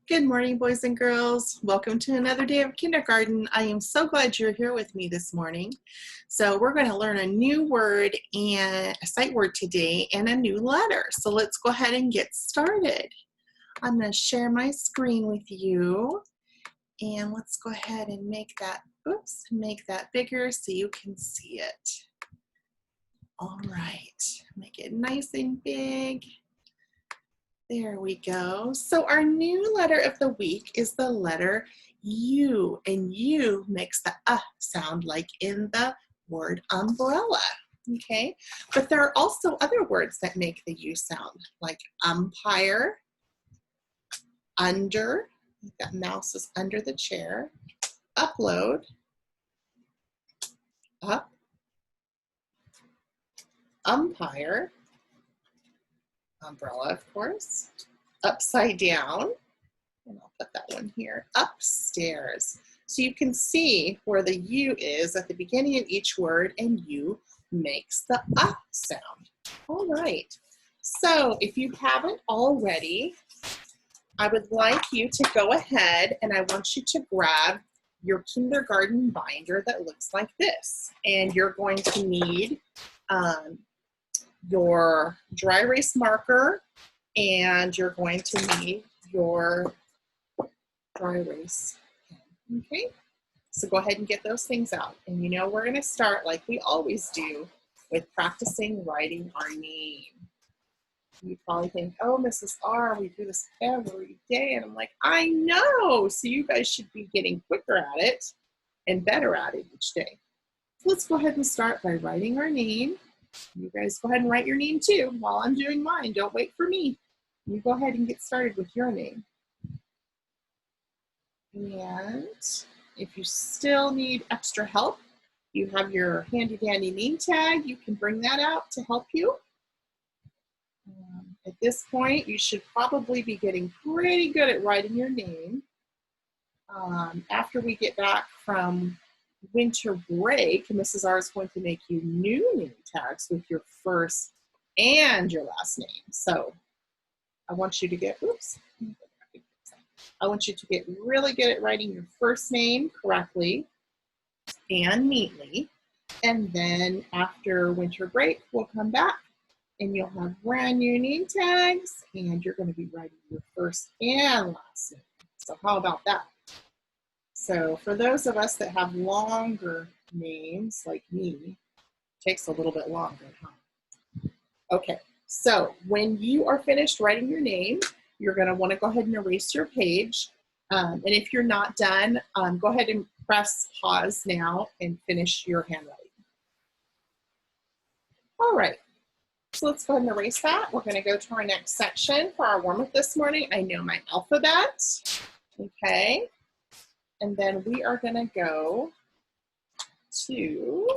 Good morning, boys and girls. Welcome to another day of kindergarten. I am so glad you're here with me this morning. So we're going to learn a new word and a sight word today and a new letter. So let's go ahead and get started. I'm going to share my screen with you, and let's go ahead and make that bigger so you can see it. All right, make it nice and big. There we go. So our new letter of the week is the letter U, and U makes the sound like in the word umbrella, okay? But there are also other words that make the U sound, like umpire, under, that mouse is under the chair, upload, up, umpire, umbrella, of course, upside down, and I'll put that one here, upstairs. So you can see where the U is at the beginning of each word, and U makes the sound. All right. So if you haven't already, I would like you to go ahead and I want you to grab your kindergarten binder that looks like this. And you're going to need your dry erase marker, and you're going to need your dry erase pen. Okay, so go ahead and get those things out. And you know, we're going to start like we always do with practicing writing our name. You probably think, oh, Mrs. R, we do this every day. And I'm like, I know. So you guys should be getting quicker at it and better at it each day. So let's go ahead and start by writing our name. You guys go ahead and write your name too while I'm doing mine. Don't wait for me. You go ahead and get started with your name. And if you still need extra help, you have your handy dandy name tag. You can bring that out to help you. At this point, you should probably be getting pretty good at writing your name. After we get back from winter break, Mrs. R is going to make you new name tags with your first and your last name. So I want you to get, I want you to get really good at writing your first name correctly and neatly. And then after winter break, we'll come back and you'll have brand new name tags, and you're going to be writing your first and last name. So how about that? So for those of us that have longer names like me, it takes a little bit longer, huh? Okay, so when you are finished writing your name, you're going to want to go ahead and erase your page. And if you're not done, go ahead and press pause now and finish your handwriting. All right. So let's go ahead and erase that. We're going to go to our next section for our warm-up this morning. I know my alphabet. Okay. And then we are going to go to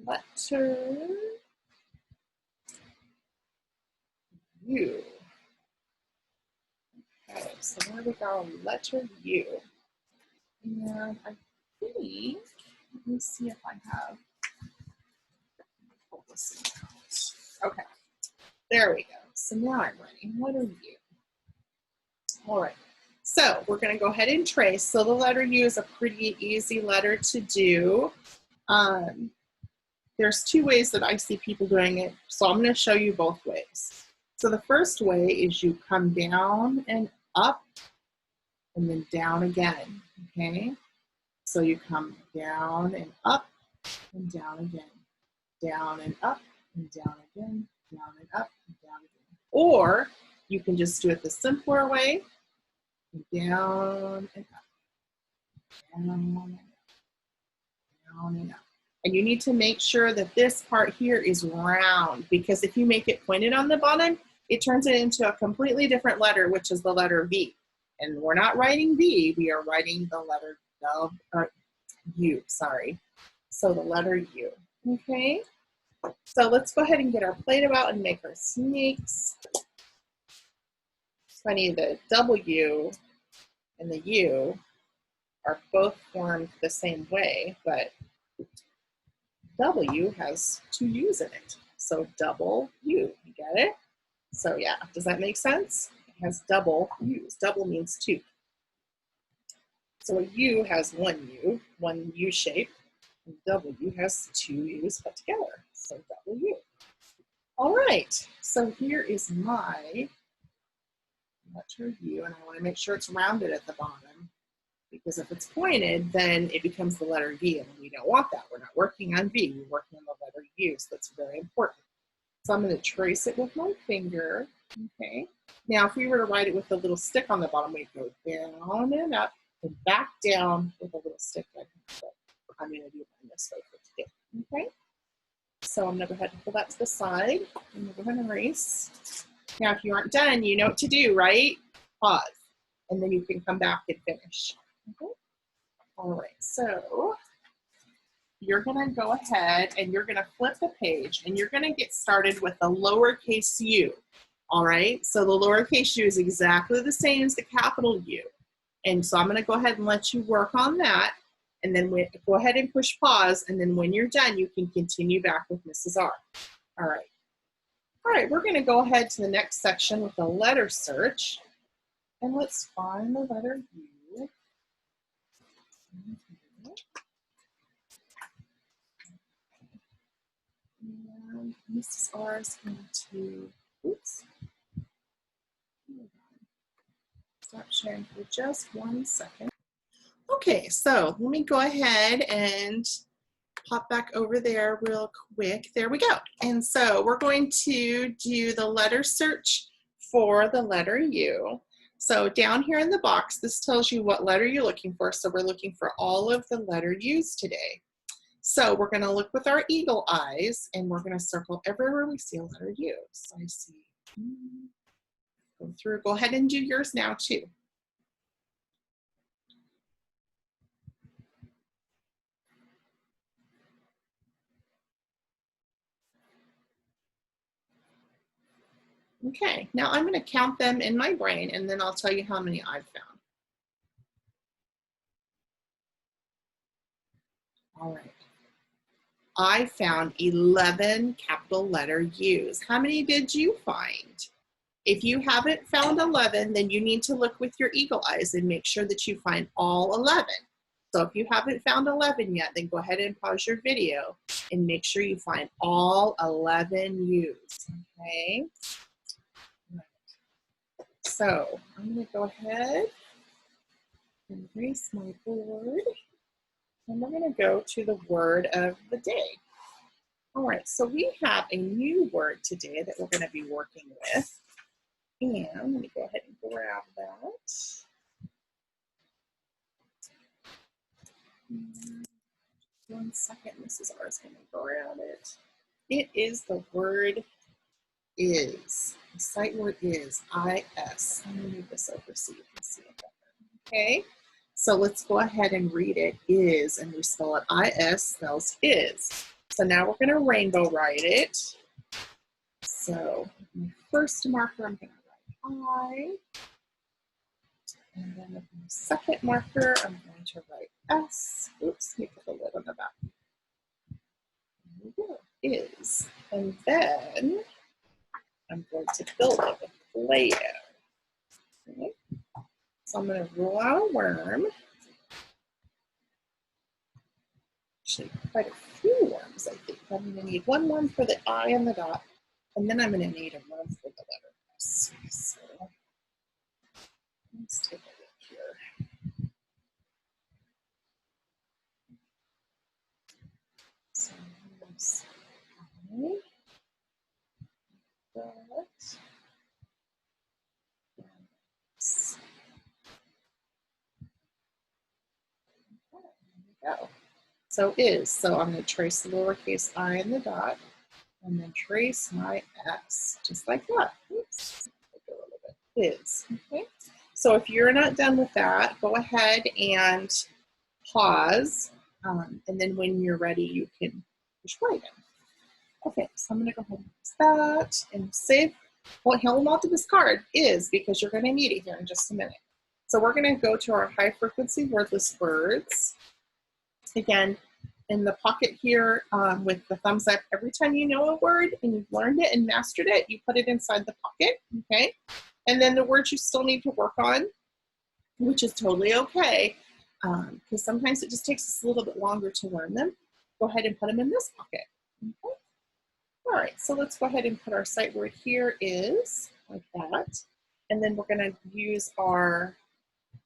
letter U. Okay, so there we go, letter U. And I think, let me see if I have, pull this out. Okay, there we go. So now I'm ready. Letter U. All right, so we're going to go ahead and trace. So the letter U is a pretty easy letter to do. There's two ways that I see people doing it, so I'm going to show you both ways. So the first way is you come down and up and then down again, okay? So you come down and up and down again, down and up and down again, down and up and down again. Or you can just do it the simpler way, down and up, down and up, down and up. And you need to make sure that this part here is round, because if you make it pointed on the bottom, it turns it into a completely different letter, which is the letter V. And we're not writing V, we are writing the letter U, sorry. So the letter U, okay? So let's go ahead and get our Play-Doh out and make our snakes. It's funny, the W and the U are both formed the same way, but W has two U's in it. So double U, you get it? So yeah, does that make sense? It has double U's. Double means two. So a U has one U shape, and W has two U's put together. So W. All right, so here is my letter U, and I want to make sure it's rounded at the bottom, because if it's pointed, then it becomes the letter V, and we don't want that. We're not working on V, we're working on the letter U, so that's very important. So I'm going to trace it with my finger, okay? Now, if we were to write it with a little stick on the bottom, we'd go down and up and back down with a little stick like that. But I'm going to do it this way for today, okay? So I'm going to go ahead and pull that to the side, and we'll go ahead and erase. Now, if you aren't done, you know what to do, right? Pause, and then you can come back and finish. Okay? All right, so you're going to go ahead and you're going to flip the page, and you're going to get started with the lowercase u. All right, so the lowercase u is exactly the same as the capital U. And so I'm going to go ahead and let you work on that. And then go ahead and push pause. And then when you're done, you can continue back with Mrs. R. All right. All right, we're going to go ahead to the next section with the letter search. And let's find the letter U. And Mrs. R is going to, oops. Stop sharing for just 1 second. Okay, so let me go ahead and pop back over there real quick. There we go. And so we're going to do the letter search for the letter U. So down here in the box, this tells you what letter you're looking for. So we're looking for all of the letter U's today. So we're going to look with our eagle eyes, and we're going to circle everywhere we see a letter U. So I see, go through, go ahead and do yours now too. Okay, now I'm going to count them in my brain, and then I'll tell you how many I've found. All right. I found 11 capital letter U's. How many did you find? If you haven't found 11, then you need to look with your eagle eyes and make sure that you find all 11. So if you haven't found 11 yet, then go ahead and pause your video and make sure you find all 11 U's, okay? So I'm going to go ahead and erase my board, and we're going to go to the word of the day. All right, so we have a new word today that we're going to be working with. And let me go ahead and grab that. 1 second, Mrs. R is going to grab it. It is the word is. The sight word is, I-S. Let me move this over so you can see it better. Okay, so let's go ahead and read it. Is, and we spell it I-S, spells is. So now we're going to rainbow write it. So my first marker, I'm going to write I. And then with my second marker, I'm going to write S. Oops, let me put the lid on the back. There we go, is. And then I'm going to build it with Play-Doh. Okay. So I'm going to rule out a worm. Actually, quite a few worms, I think. I'm going to need one worm for the I and the dot, and then I'm going to need a worm for the letter S. So let's take a look here. So here's I, dot, S. Okay, there we go. So is, so I'm going to trace the lowercase I and the dot, and then trace my S, just like that. Oops, a little bit. Is, okay. So if you're not done with that, go ahead and pause, and then when you're ready, you can push play again. Okay, so I'm going to go ahead and use that and save. Well, hold on to this card, is, because you're going to need it here in just a minute. So we're going to go to our high frequency wordless words. Again, in the pocket here with the thumbs up. Every time you know a word and you've learned it and mastered it, you put it inside the pocket, okay? And then the words you still need to work on, which is totally okay, because sometimes it just takes us a little bit longer to learn them. Go ahead and put them in this pocket, okay? All right, so let's go ahead and put our sight word here is, like that. And then we're gonna use our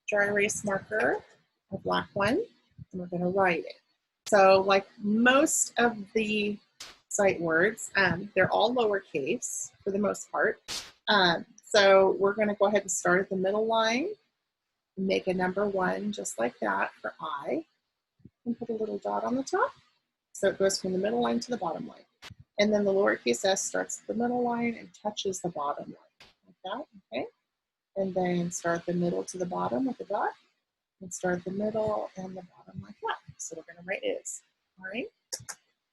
dry erase marker, a black one, and we're gonna write it. So like most of the sight words, they're all lowercase for the most part. So we're gonna go ahead and start at the middle line, make a number 1 just like that for I, and put a little dot on the top. So it goes from the middle line to the bottom line. And then the lowercase s starts at the middle line and touches the bottom line, like that, okay? And then start the middle to the bottom with a dot, and start the middle and the bottom like that. So we're gonna write is, all right?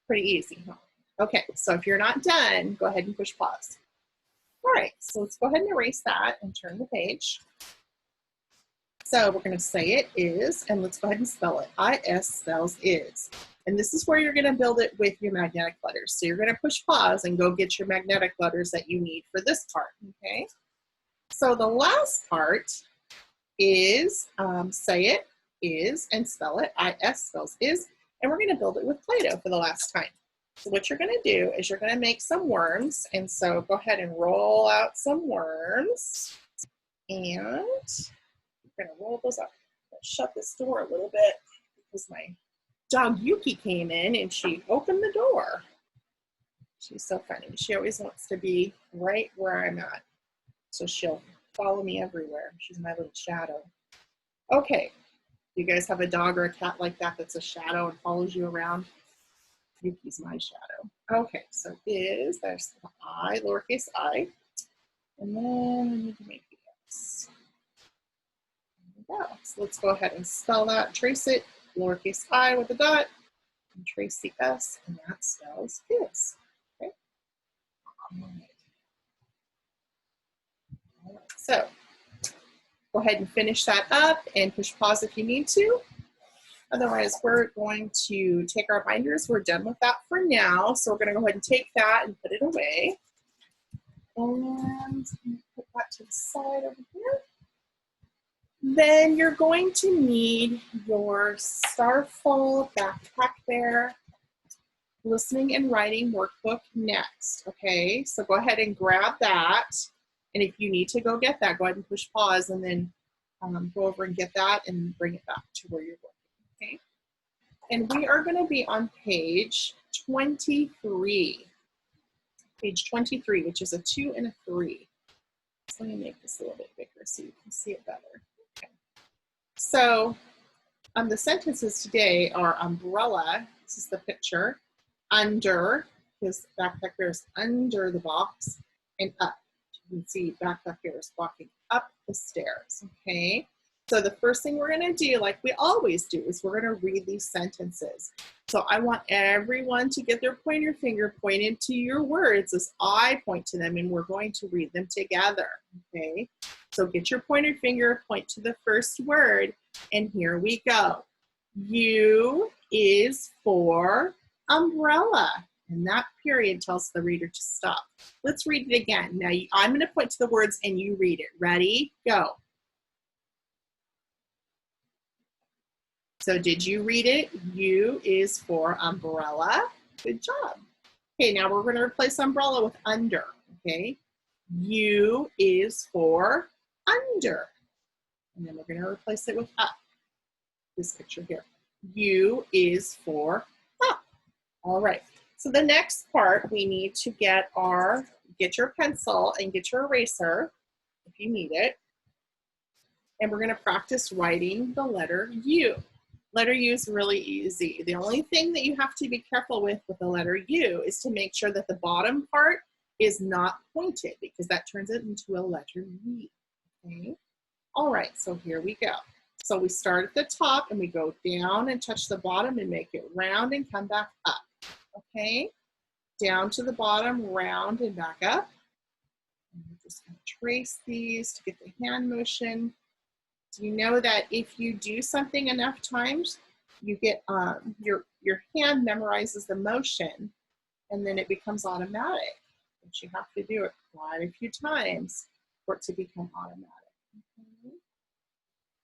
Pretty easy, huh? Okay, so if you're not done, go ahead and push pause. All right, so let's go ahead and erase that and turn the page. So we're gonna say it is, and let's go ahead and spell it. I-S spells is. And this is where you're gonna build it with your magnetic letters. So you're gonna push pause and go get your magnetic letters that you need for this part, okay? So the last part is say it, is, and spell it. I-S spells is, and we're gonna build it with Play-Doh for the last time. So what you're gonna do is you're gonna make some worms, and so go ahead and roll out some worms, and we're gonna roll those up. Let's shut this door a little bit because my dog Yuki came in and she opened the door. She's so funny. She always wants to be right where I'm at. So she'll follow me everywhere. She's my little shadow. Okay, you guys have a dog or a cat like that that's a shadow and follows you around? Yuki's my shadow. Okay, so is, there's the I, lowercase I. And then I need to make the S. There we go. So let's go ahead and spell that, trace it, lowercase I with a dot, and trace the S, and that spells is. Okay. All right. So go ahead and finish that up and push pause if you need to. Otherwise, we're going to take our binders. We're done with that for now. So we're going to go ahead and take that and put it away. And put that to the side over here. Then you're going to need your Starfall Backpack Bear listening and writing workbook next, okay? So go ahead and grab that. And if you need to go get that, go ahead and push pause and then go over and get that and bring it back to where you're working, okay? And we are gonna be on page 23. Page 23, which is a 2 and a 3. So let me make this a little bit bigger so you can see it better. Okay. So the sentences today are umbrella, this is the picture, under, his backpack bear is under the box, and up. You can see backpack bear is walking up the stairs, okay? So the first thing we're gonna do, like we always do, is we're gonna read these sentences. So I want everyone to get their pointer finger pointed to your words as I point to them, and we're going to read them together, okay? So get your pointer finger, point to the first word, and here we go. U is for umbrella, and that period tells the reader to stop. Let's read it again. Now I'm gonna point to the words and you read it. Ready? Go. So did you read it? U is for umbrella. Good job. Okay, now we're gonna replace umbrella with under, okay? U is for under. And then we're gonna replace it with up. This picture here. U is for up. All right, so the next part we need to get your pencil and get your eraser if you need it. And we're gonna practice writing the letter U. Letter U is really easy. The only thing that you have to be careful with the letter U is to make sure that the bottom part is not pointed because that turns it into a letter V, okay? All right, so here we go. So we start at the top and we go down and touch the bottom and make it round and come back up, okay? Down to the bottom, round and back up. And we're just gonna trace these to get the hand motion. Do you know that if you do something enough times, you get your hand memorizes the motion, and then it becomes automatic. But you have to do it quite a few times for it to become automatic. Okay.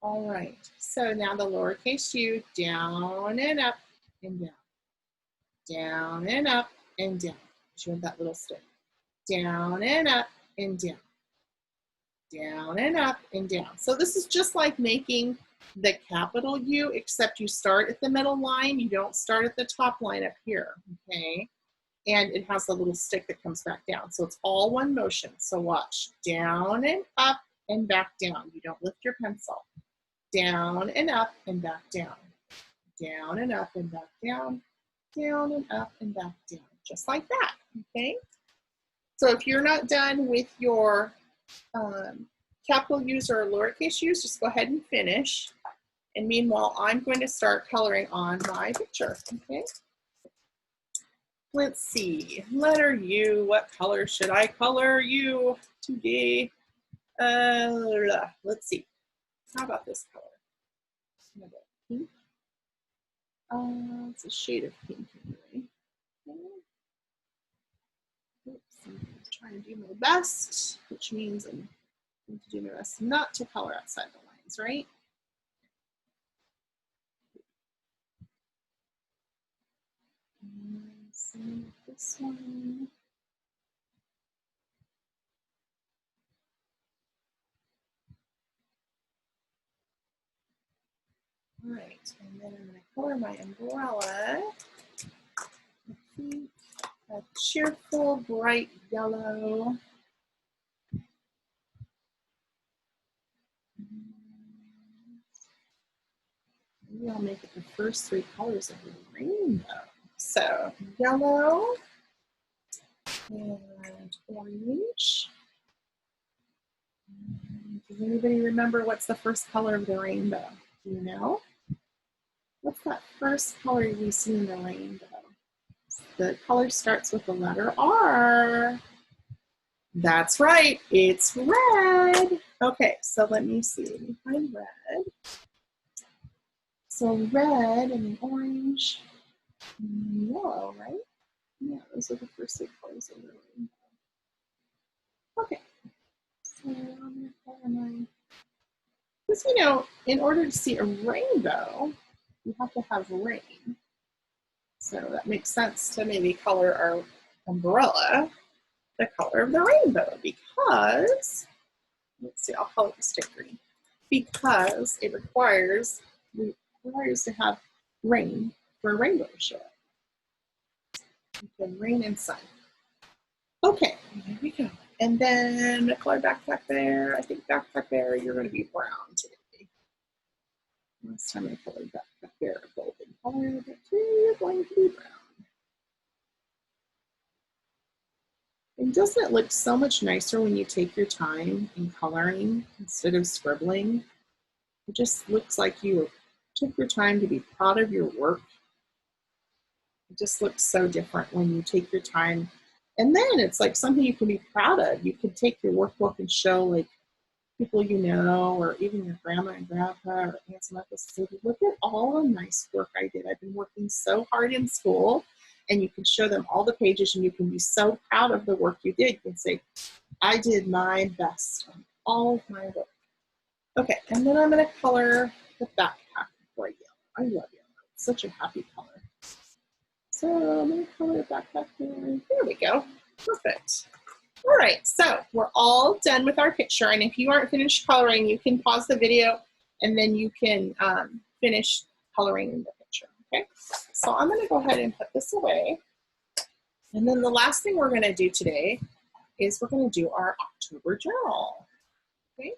All right, so now the lowercase u, down and up and down. Down and up and down. You have that little stick. Down and up and down. Down and up and down. So this is just like making the capital U, except you start at the middle line. You don't start at the top line up here, okay? And it has a little stick that comes back down. So it's all one motion. So watch. Down and up and back down. You don't lift your pencil. Down and up and back down. Down and up and back down. Down and up and back down. Just like that, okay? So if you're not done with your capital U's or lowercase u's, just go ahead and finish. And meanwhile, I'm going to start coloring on my picture, okay? Let's see, letter U, what color should I color you today? Let's see, how about this color? Pink. It's a shade of pink anyway. Okay. Oops, I'm trying to do my best, which means I'm going to do my best not to color outside the lines, right? And this one. All right, and then I'm going to color my umbrella. Pink, a cheerful, bright yellow. Maybe I'll make it the first three colors of the rainbow. So yellow and orange. Does anybody remember what's the first color of the rainbow? Do you know? What's that first color we see in the rainbow? The color starts with the letter R. That's right, it's red. Okay, so let me see. Let me find red. So red and then orange and yellow, right? Yeah, those are the first three colors of the rainbow. Okay, so I'm gonna color mine. Because you know, in order to see a rainbow, you have to have rain. So that makes sense to maybe color our umbrella the color of the rainbow because, let's see, I'll color the stick green, because it requires to have rain for a rainbow to show up. And rain and sun. Okay, there we go. And then color back there. I think back there, you're going to be brown today. Last time I colored back there a golden color, but today you're going to be brown. And doesn't it look so much nicer when you take your time in coloring instead of scribbling? It just looks like you took your time to be proud of your work. It just looks so different when you take your time. And then it's like something you can be proud of. You could take your workbook and show like people you know, or even your grandma and grandpa or aunts and uncles, say, look at all the nice work I did. I've been working so hard in school. And you can show them all the pages and you can be so proud of the work you did. You can say, I did my best on all of my work. Okay, and then I'm gonna color the backpack for yellow. I love yellow, it's such a happy color. So I'm gonna color the backpack here. There we go, perfect. All right, so we're all done with our picture. And if you aren't finished coloring, you can pause the video and then you can finish coloring the picture, okay? So I'm gonna go ahead and put this away. And then the last thing we're gonna do today is we're gonna do our October journal, okay?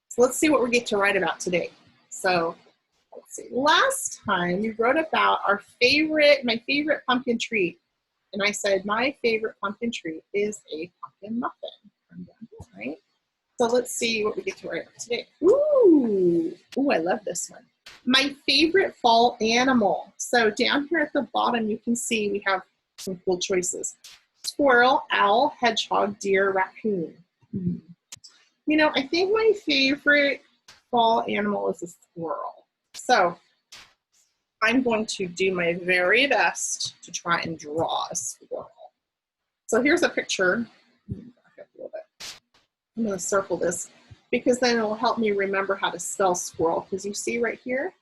So let's see what we get to write about today. So let's see, last time we wrote about my favorite pumpkin treat. And I said, my favorite pumpkin treat is a pumpkin muffin. From down here, right? So let's see what we get to write about today. Ooh, I love this one. My favorite fall animal. So down here at the bottom, you can see we have some cool choices. Squirrel, owl, hedgehog, deer, raccoon. You know, I think my favorite fall animal is a squirrel. So I'm going to do my very best to try and draw a squirrel. So here's a picture. Back up a little bit. I'm going to circle this because then it will help me remember how to spell squirrel. Because you see right here,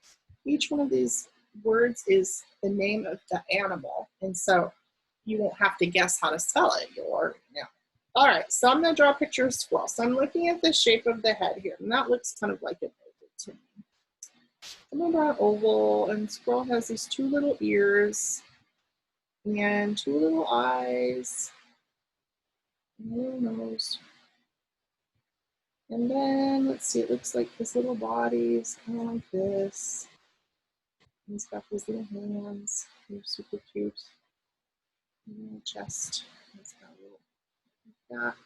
each one of these words is the name of the animal. And so you won't have to guess how to spell it. You'll already know. All right, so I'm going to draw a picture of squirrel. So I'm looking at the shape of the head here, and that looks kind of like an oval to me. I'm going to draw an oval, and squirrel has these two little ears and two little eyes, and a little nose. And then, let's see, it looks like his little body is kind of like this. He's got these little hands. They're super cute. And little chest. He's got a little like that.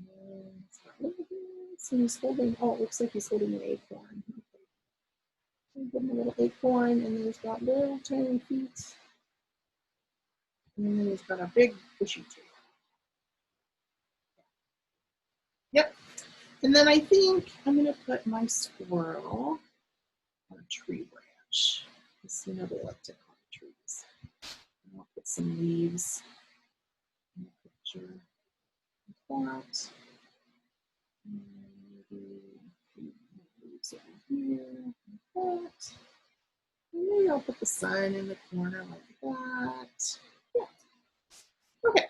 And he's got little hands. And he's holding, oh, it looks like he's holding an acorn. Okay. Give him a little acorn, and then he's got little tiny feet. And then he's got a big bushy tail. Yep. And then I think I'm going to put my squirrel on a tree branch. You know they like to climb trees. And I'll put some leaves in the picture like that. And maybe leaves over here like that. And maybe I'll put the sun in the corner like that. Yeah. Okay.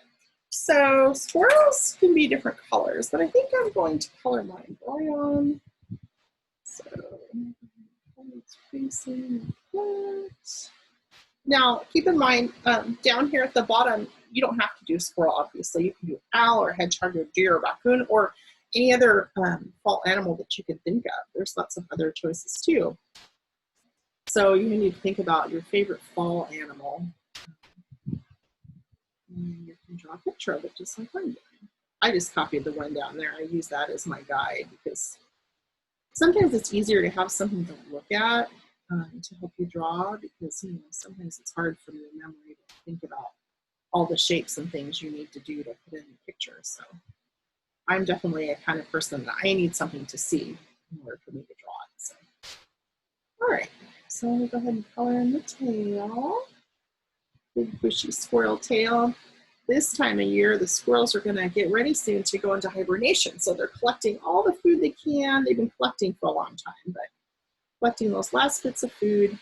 So squirrels can be different colors, but I think I'm going to color mine brown. So it's facing like that. Now, keep in mind, down here at the bottom, you don't have to do squirrel, obviously. You can do owl or hedgehog or deer or raccoon or any other fall animal that you can think of. There's lots of other choices too. So you need to think about your favorite fall animal. And you can draw a picture of it just like I'm doing. I just copied the one down there. I use that as my guide because sometimes it's easier to have something to look at to help you draw because sometimes it's hard from your memory to think about all the shapes and things you need to do to put in the picture. So I'm definitely a kind of person that I need something to see in order for me to draw it. So. All right, so I'm gonna go ahead and color in the tail. Big bushy squirrel tail. This time of year, the squirrels are gonna get ready soon to go into hibernation. So they're collecting all the food they can. They've been collecting for a long time, but collecting those last bits of food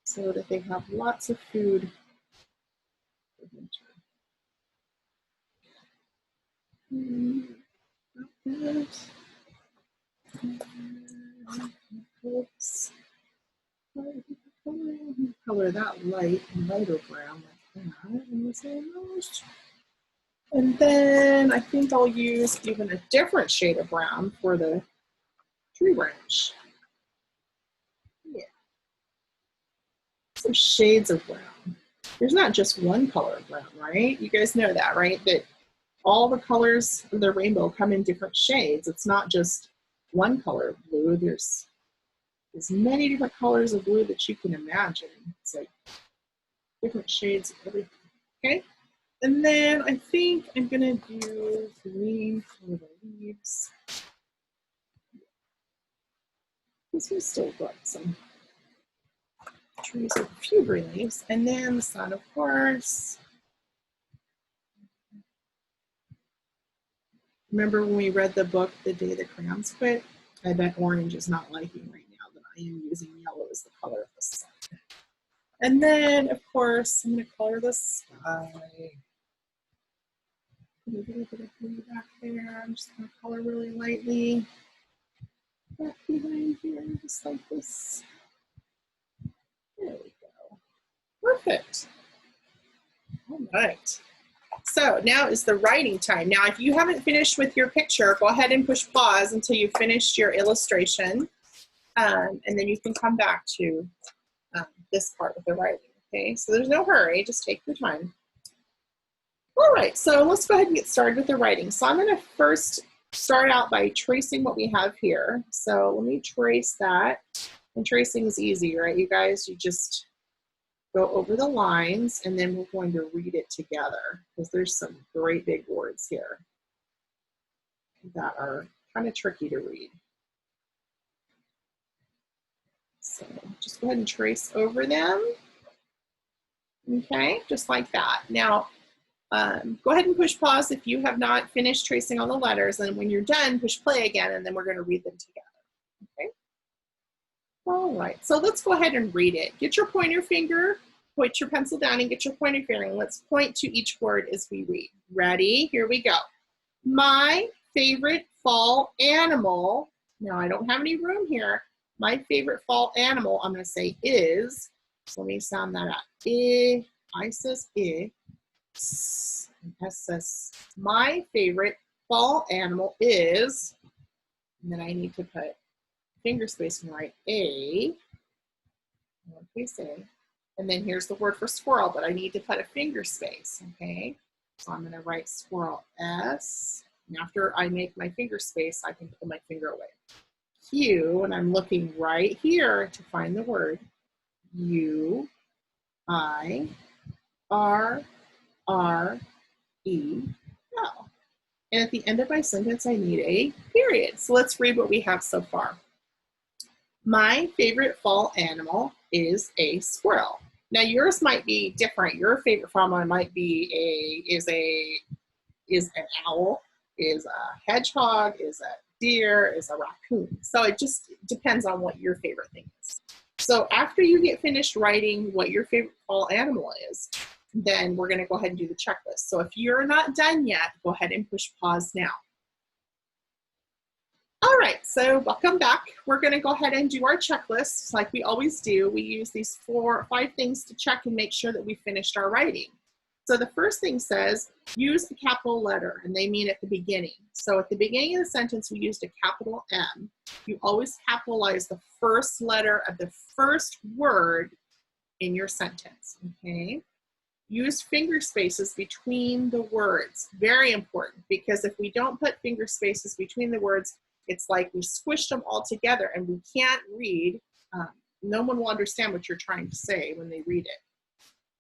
so that they have lots of food for winter. Oops. Color that lighter brown like that. And then I think I'll use even a different shade of brown for the tree branch. Yeah. Some shades of brown. There's not just one color of brown, right? You guys know that, right? That all the colors of the rainbow come in different shades. It's not just one color of blue. There's many different colors of blue that you can imagine. It's like different shades of everything, okay? And then I think I'm gonna do green for the leaves. This one's still got some trees with a few green leaves. And then the sun, of course. Remember when we read the book, The Day the Crayons Quit? I bet orange is not liking right now that I am using yellow as the color of the sun. And then, of course, I'm going to color the sky. Put a little bit of blue back there. I'm just going to color really lightly. Back behind here, just like this. There we go. Perfect. All right. So now is the writing time. Now, if you haven't finished with your picture, go ahead and push pause until you've finished your illustration. And then you can come back to this part with the writing, okay? So there's no hurry, just take your time. All right, so let's go ahead and get started with the writing. So I'm gonna first start out by tracing what we have here. So let me trace that. And tracing is easy, right, you guys? You just go over the lines and then we're going to read it together because there's some great big words here that are kind of tricky to read. So just go ahead and trace over them. Okay, just like that. Now, go ahead and push pause if you have not finished tracing all the letters, and when you're done, push play again, and then we're going to read them together. Okay. All right, so let's go ahead and read it. Get your pointer finger, put your pencil down, and get your pointer finger, and let's point to each word as we read. Ready? Here we go. My favorite fall animal. Now, I don't have any room here. My favorite fall animal, I'm going to say is. So let me sound that out. I says S says, my favorite fall animal is, and then I need to put finger space and write A, lowercase a, and then here's the word for squirrel, but I need to put a finger space, okay? So I'm going to write squirrel S, and after I make my finger space, I can pull my finger away. Q, and I'm looking right here to find the word U, I, R, R, E, L. And at the end of my sentence, I need a period. So let's read what we have so far. My favorite fall animal is a squirrel. Now yours might be different. Your favorite fall animal might be is an owl, is a hedgehog, is a deer, is a raccoon. So it just depends on what your favorite thing is. So after you get finished writing what your favorite fall animal is, then we're going to go ahead and do the checklist. So if you're not done yet, go ahead and push pause now. All right, so welcome back. We're going to go ahead and do our checklists like we always do. We use these 4 or 5 things to check and make sure that we finished our writing. So the first thing says, use a capital letter, and they mean at the beginning. So at the beginning of the sentence, we used a capital M. You always capitalize the first letter of the first word in your sentence, okay? Use finger spaces between the words. Very important, because if we don't put finger spaces between the words, it's like we squished them all together and we can't read. No one will understand what you're trying to say when they read it.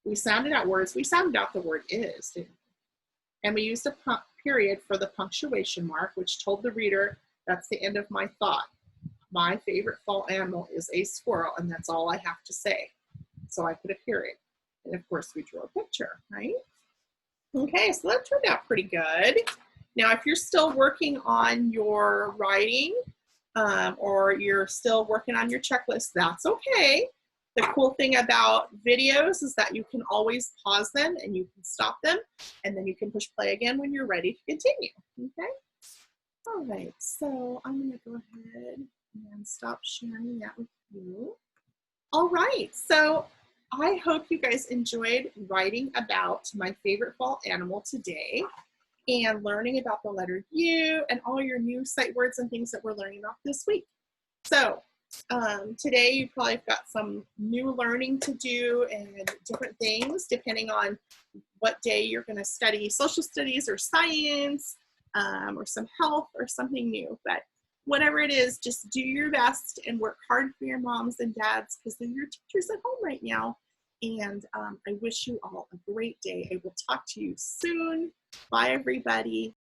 We sounded out words. We sounded out the word is, didn't we? And we used a period for the punctuation mark, which told the reader that's the end of my thought. My favorite fall animal is a squirrel, and that's all I have to say. So I put a period. And of course, we drew a picture, right? Okay, so that turned out pretty good. Now, if you're still working on your writing or you're still working on your checklist, that's okay. The cool thing about videos is that you can always pause them and you can stop them, and then you can push play again when you're ready to continue, okay? All right, so I'm gonna go ahead and stop sharing that with you. All right, so I hope you guys enjoyed writing about my favorite fall animal today and learning about the letter U and all your new sight words and things that we're learning about this week. So today you probably have got some new learning to do and different things depending on what day you're going to study social studies or science or some health or something new. But whatever it is, just do your best and work hard for your moms and dads because they're your teachers at home right now. And I wish you all a great day. I will talk to you soon. Bye, everybody.